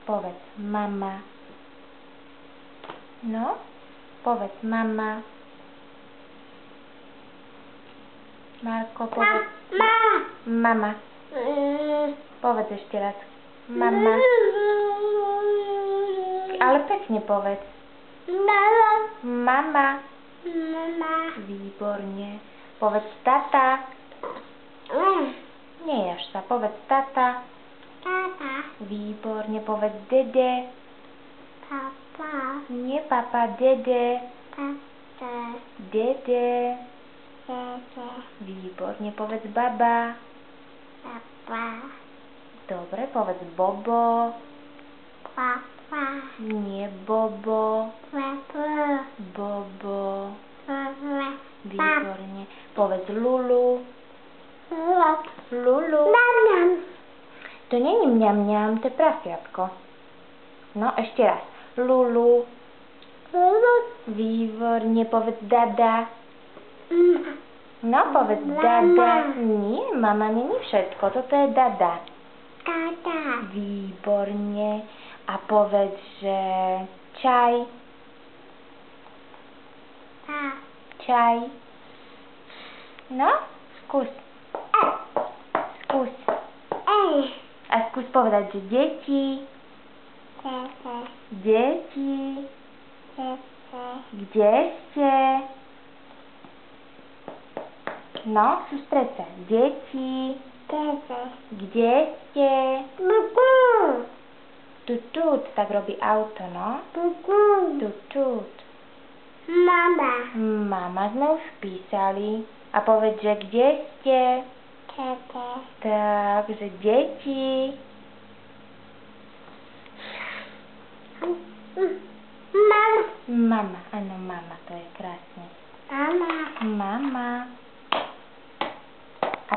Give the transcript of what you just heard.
Povedz mama. No, povedz mama. Marko, povedz. Mama. Povedz ešte raz. Mama. Ale pekne povedz. Mama. Výborne. Povedz tata. Nie jaž sa. Povedz tata. Výborne. Povedz dede. Papa. Nie papa, dede. Dede. Výborne. Povedz baba. Papa. Dobre, povedz bobo. Papa. Nie bobo. Papa. Bobo. Papa. Výborne. Povedz lulu. Papa. Lulu. Mamiam. To není mňam mňam, to je prasiatko. No, ešte raz. Lulu. Výborne. Povedz dada. No, povedz dada. Nie, mama není všetko. Toto je dada. Tata. Výborne. A povedz, že čaj. Čaj. No, skús. Skús. A skús povedať, že deti. Deti. Kde ste? No, sústreď sa. Deti. Kde ste? Tutut, tak robí auto, no. Tutut. Mama. Mama sme už písali. A povedz, že kde ste? Takže deti. Mama. Mama, áno, mama, to je krásne. Mama. Mama.